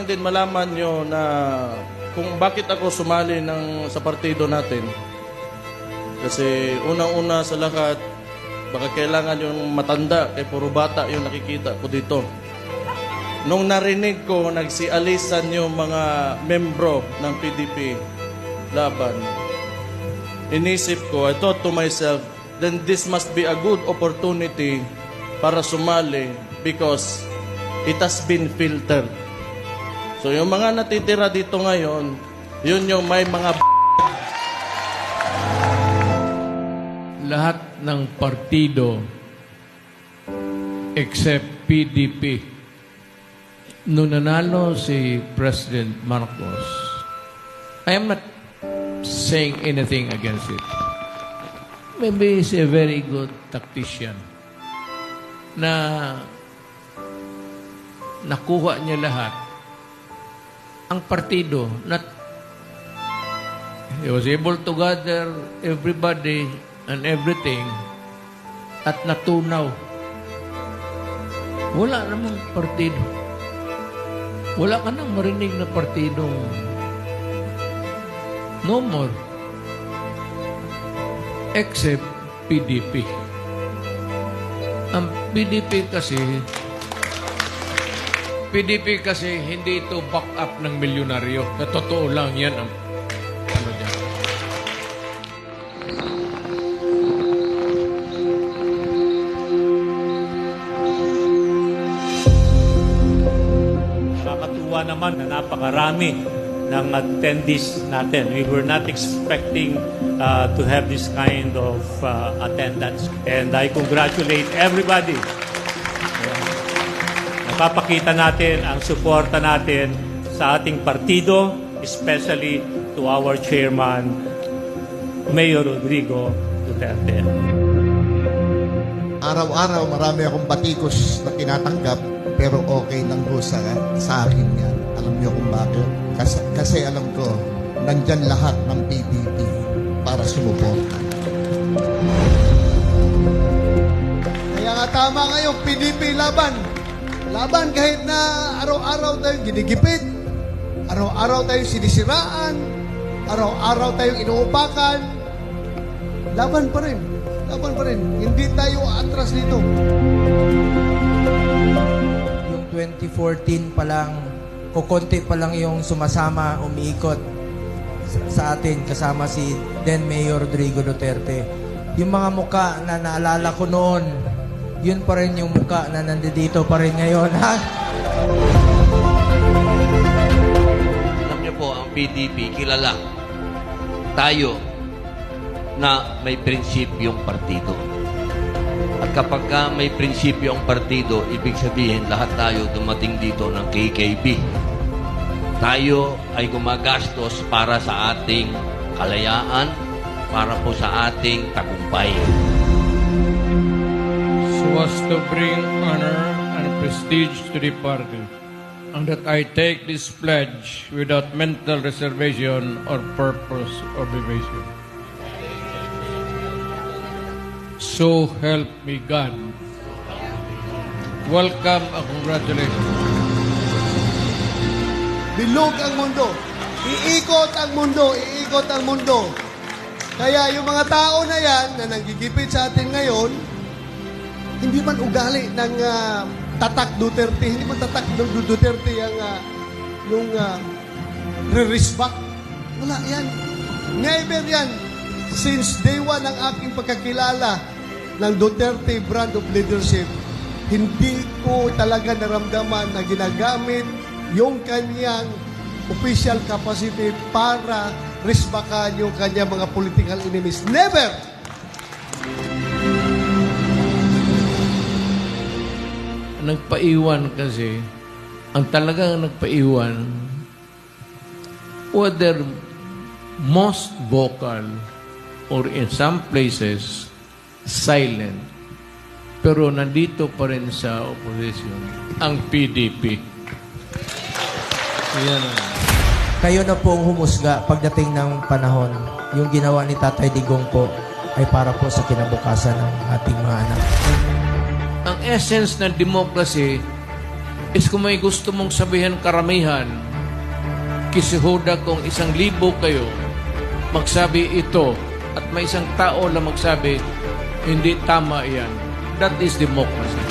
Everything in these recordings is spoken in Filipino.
lang din malaman nyo na kung bakit ako sumali sa partido natin. Kasi unang-una sa lahat, baka kailangan yung matanda, kay puro bata yung nakikita ko dito. Nung narinig ko, nagsialisan yung mga membro ng PDP laban, inisip ko, I thought to myself, then this must be a good opportunity para sumali because it has been filtered. So yung mga natitira dito ngayon, yun yung may mga lahat ng partido except PDP. Nung nanalo si President Marcos, I am not saying anything against it. Maybe he's a very good tactician na nakuha niya lahat. Ang partido, he was able to gather everybody and everything at natunaw. Wala namang partido. Wala ka nang marinig na partido. No more. Except PDP. Ang PDP kasi hindi ito back up ng milyonaryo. Na totoo lang yan ang ano dyan. Nakakatuwa naman na napakarami ng attendees natin. We were not expecting to have this kind of attendance. And I congratulate everybody. Napapakita natin ang suporta natin sa ating partido, especially to our chairman, Mayor Rodrigo Duterte. Araw-araw marami akong batikos na tinatanggap, pero okay lang po sa akin yan. Alam niyo kung bakit? Kasi alam ko, nandyan lahat ng PDP para sumuporta. Kaya nga tama ngayong PDP laban. Laban kahit na araw-araw tayong ginigipit, araw-araw tayong sinisiraan, araw-araw tayong inuupakan. Laban pa rin. Laban pa rin. Hindi tayo atras dito. Yung 2014 pa lang, kukunti pa lang yung sumasama, umiikot sa atin, kasama si then Mayor Rodrigo Duterte. Yung mga muka na naalala ko noon, yun pa rin yung muka na nandito pa rin ngayon, ha? Alam niyo po, ang PDP, kilala tayo na may prinsipyong partido. At kapag may prinsipyo ang partido, ibig sabihin lahat tayo dumating dito ng KKB. Tayo ay gumagastos para sa ating kalayaan, para po sa ating tagumpay. So as to bring honor and prestige to the party, and that I take this pledge without mental reservation or purpose of evasion. So help me God. Welcome and congratulations. Bilog ang mundo. Iikot ang mundo. Iikot ang mundo. Kaya yung mga tao na yan na nanggigipit sa atin ngayon, hindi man ugali ng tatak Duterte, hindi man tatak ng Duterte yung re-respect. Wala yan. Never yan. Since day one ng aking pagkakilala ng Duterte brand of leadership, hindi ko talaga naramdaman na ginagamit yung kanyang official capacity para risbakan yung kanyang mga political enemies. Never! Nagpaiwan kasi, ang talagang nagpaiwan, whether most vocal or in some places, silent. Pero nandito pa rin sa opposition, ang PDP. Yan. Kayo na po ang humusga pagdating ng panahon. Yung ginawa ni Tatay Digong po ay para po sa kinabukasan ng ating mga anak. Ang essence ng democracy, is kung may gusto mong sabihin karamihan, kisihuda kung 1,000 kayo, magsabi ito, at may isang tao lang magsabi, hindi tama yan. That is democracy.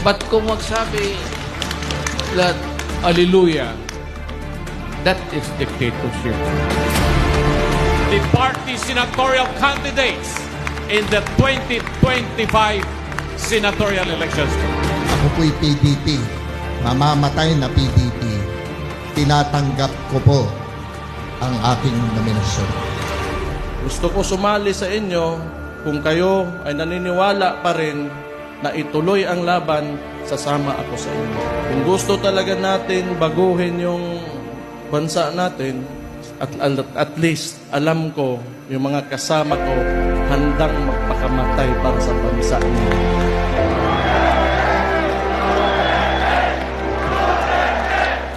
But kung magsabi, that, hallelujah, that is dictatorship. The party senatorial candidates in the 2025 senatorial elections. Ako po'y PDP. Mamamatay na PDP. Tinatanggap ko po ang aking nominasyon. Gusto ko sumali sa inyo kung kayo ay naniniwala pa rin na ituloy ang laban, sasama ako sa inyo. Kung gusto talaga natin baguhin yung bansa natin, at least alam ko yung mga kasama ko handang magpakamatay para sa bansa niyo.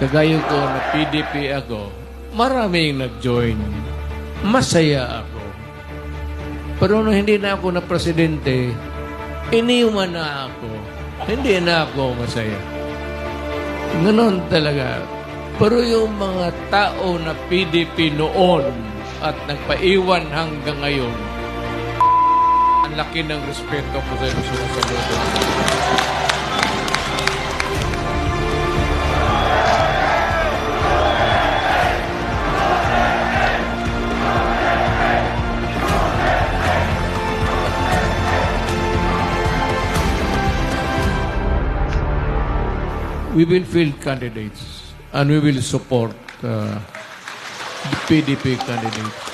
Kagaya ko na PDP ako, maraming nag-join. Masaya ako. Pero nung hindi na ako na presidente, iniwan na ako. Hindi na ako masaya. Ganon talaga. Pero yung mga tao na PDP noon at nagpaiwan hanggang ngayon, ang laki ng respeto ko sa iyo sumusaludo. We will field candidates and we will support the PDP candidates.